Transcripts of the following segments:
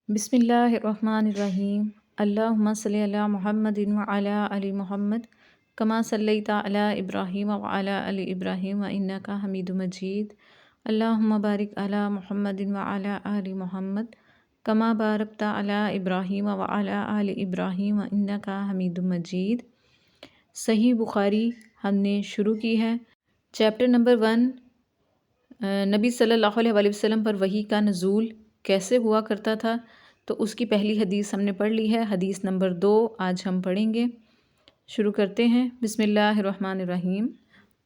بسم اللہ الرحمن الرحیم۔ اللہم صلی علی محمد وعلی آل محمد کما صلیت علی ابراہیم وعلی آل ابراہیم انک حمید مجید۔ اللہم بارک علی محمد وعلی آل محمد کما بارکت علی ابراہیم وعلی آل ابراہیم انک حمید مجید۔ صحیح بخاری ہم نے شروع کی ہے۔ چیپٹر نمبر 1، نبی صلی اللہ علیہ وآلہ وسلم پر وحی کا نزول کیسے ہوا کرتا تھا، تو اس کی پہلی حدیث ہم نے پڑھ لی ہے۔ حدیث نمبر 2 آج ہم پڑھیں گے۔ شروع کرتے ہیں۔ بسم اللہ الرحمن الرحیم۔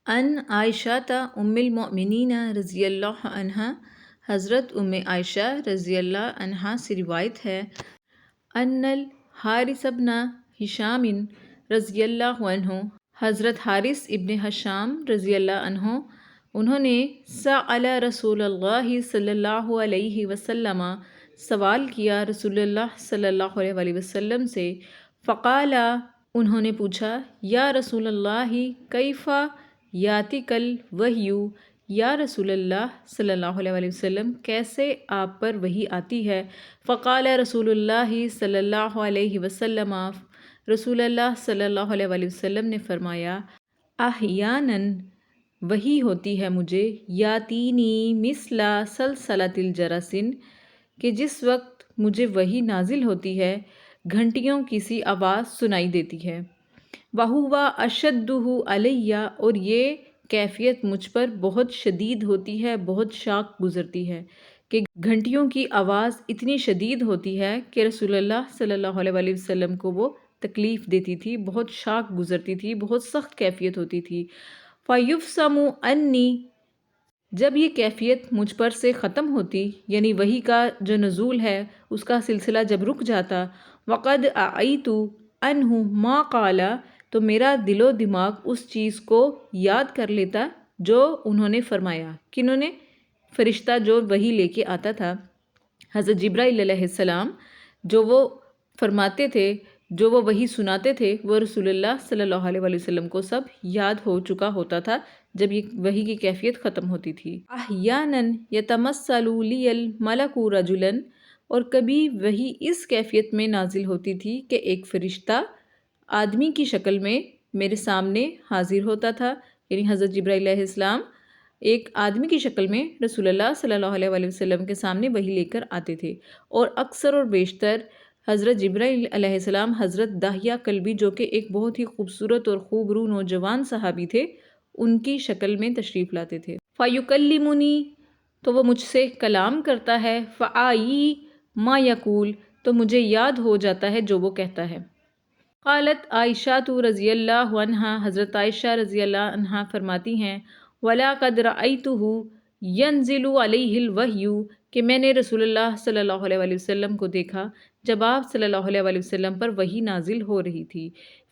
ان عائشہ ام المؤمنین رضی اللہ عنہا، حضرت عائشہ رضی اللہ عنہا سے روایت ہے، ان الحارث بن ہشام رضی اللہ عنہ، حضرت حارث ابن ہشام رضی اللہ عنہ انہوں نے سأل رسول اللہ صلی اللہ علیہ وسلم، سوال کیا رسول اللہ صلی اللہ علیہ وآلہ وسلم سے، فقال انہوں نے پوچھا، یا رسول اللہ کیف یاتک الوحی، یا رسول اللہ صلی اللہ علیہ وآلہ وسلم کیسے آپ پر وحی آتی ہے؟ فقال رسول اللہ صلی اللہ علیہ وسلم، رسول اللہ صلی اللہ علیہ وآلہ وسلم نے فرمایا، احیاناً وحی ہوتی ہے مجھے، یاتینی مثل سلسلۃ الجرس، کہ جس وقت مجھے وحی نازل ہوتی ہے گھنٹیوں کی سی آواز سنائی دیتی ہے، وَهُوَ أَشَدُّهُ عَلَيَّ، اور یہ کیفیت مجھ پر بہت شدید ہوتی ہے، بہت شاق گزرتی ہے، کہ گھنٹیوں کی آواز اتنی شدید ہوتی ہے کہ رسول اللہ صلی اللہ علیہ وآلہ وسلم کو وہ تکلیف دیتی تھی، بہت شاق گزرتی تھی، بہت سخت کیفیت ہوتی تھی۔ فَيُفْصَمُ عَنِّي، جب یہ کیفیت مجھ پر سے ختم ہوتی، یعنی وحی کا جو نزول ہے اس کا سلسلہ جب رک جاتا، وَقَدْ أَعَيْتُ عَنْهُ مَا قَالَ، تو میرا دل و دماغ اس چیز کو یاد کر لیتا جو انہوں نے فرمایا۔ کنہوں نے؟ فرشتہ جو وحی لے کے آتا تھا، حضرت جبرائیل علیہ السلام، جو وہ فرماتے تھے، جو وہ وحی سناتے تھے، وہ رسول اللہ صلی اللہ علیہ وآلہ وسلم کو سب یاد ہو چکا ہوتا تھا جب یہ وحی کی کیفیت ختم ہوتی تھی۔ احیاناً یتمثل لی الملک رجلا، اور کبھی وحی اس کیفیت میں نازل ہوتی تھی کہ ایک فرشتہ آدمی کی شکل میں میرے سامنے حاضر ہوتا تھا، یعنی حضرت جبرائیل علیہ السلام ایک آدمی کی شکل میں رسول اللہ صلی اللہ علیہ وآلہ وسلم کے سامنے وحی لے کر آتے تھے، اور اکثر اور بیشتر حضرت جبرائیل علیہ السلام حضرت داہیہ کلبی، جو کہ ایک بہت ہی خوبصورت اور خوب رو نوجوان صحابی تھے، ان کی شکل میں تشریف لاتے تھے۔ فَيُكَلِّمُنِي، تو وہ مجھ سے کلام کرتا ہے، فَآئی ما یقول، تو مجھے یاد ہو جاتا ہے جو وہ کہتا ہے۔ قالت عائشہ رضی اللہ عنہا، حضرت عائشہ رضی اللہ عنہا فرماتی ہیں، وَلَقَدْ رَأَيْتُهُ يَنزِلُ عَلَيْهِ الْوَحْيُ، کہ میں نے رسول اللہ صلی اللہ علیہ وآلہ وسلم کو دیکھا جب آپ صلی اللہ علیہ وآلہ وسلم پر وحی نازل ہو رہی تھی،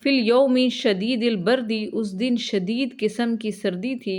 فی الیوم شدید البرد، اس دن شدید قسم کی سردی تھی،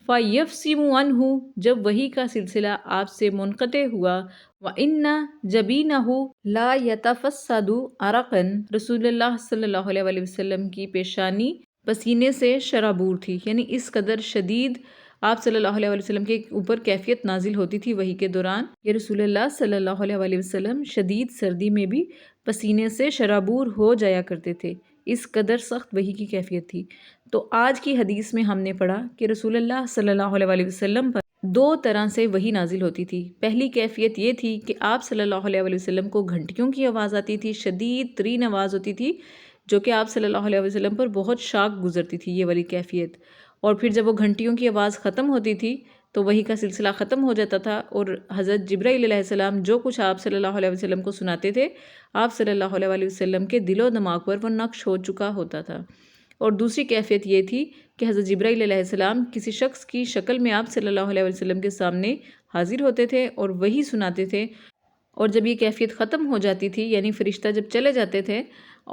فَيَفْصِمُ عَنْهُ، جب وحی کا سلسلہ آپ سے منقطع ہوا، وَإِنَّ جَبِينَهُ لَا يَتَفَسَّدُ عَرَقًا، رسول اللہ صلی اللہ علیہ وآلہ وسلم کی پیشانی پسینے سے شرابور تھی، یعنی اس قدر شدید آپ صلی اللہ علیہ وآلہ وسلم کے اوپر کیفیت نازل ہوتی تھی وحی کے دوران، یہ رسول اللہ صلی اللہ علیہ وآلہ وسلم شدید سردی میں بھی پسینے سے شرابور ہو جایا کرتے تھے، اس قدر سخت وحی کی کیفیت تھی۔ تو آج کی حدیث میں ہم نے پڑھا کہ رسول اللہ صلی اللہ علیہ وآلہ وسلم پر دو طرح سے وحی نازل ہوتی تھی۔ پہلی کیفیت یہ تھی کہ آپ صلی اللہ علیہ وآلہ وسلم کو گھنٹیوں کی آواز آتی تھی، شدید ترین آواز ہوتی تھی، جو کہ آپ صلی اللہ علیہ وسلم پر بہت شاق گزرتی تھی یہ والی کیفیت، اور پھر جب وہ گھنٹیوں کی آواز ختم ہوتی تھی تو وحی کا سلسلہ ختم ہو جاتا تھا، اور حضرت جبرائیل علیہ السلام جو کچھ آپ صلی اللہ علیہ وسلم کو سناتے تھے، آپ صلی اللہ علیہ وآلہ وسلم کے دل و دماغ پر وہ نقش ہو چکا ہوتا تھا۔ اور دوسری کیفیت یہ تھی کہ حضرت جبرائیل علیہ السلام کسی شخص کی شکل میں آپ صلی اللہ علیہ وسلم کے سامنے حاضر ہوتے تھے اور وحی سناتے تھے، اور جب یہ کیفیت ختم ہو جاتی تھی، یعنی فرشتہ جب چلے جاتے تھے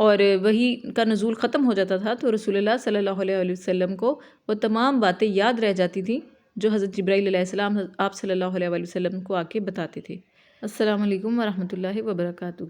اور وحی کا نزول ختم ہو جاتا تھا، تو رسول اللہ صلی اللہ علیہ وسلم کو وہ تمام باتیں یاد رہ جاتی تھیں جو حضرت جبرائیل علیہ السلام آپ صلی اللہ علیہ وسلم کو آ کے بتاتے تھے۔ السلام علیکم ورحمۃ اللہ وبرکاتہ۔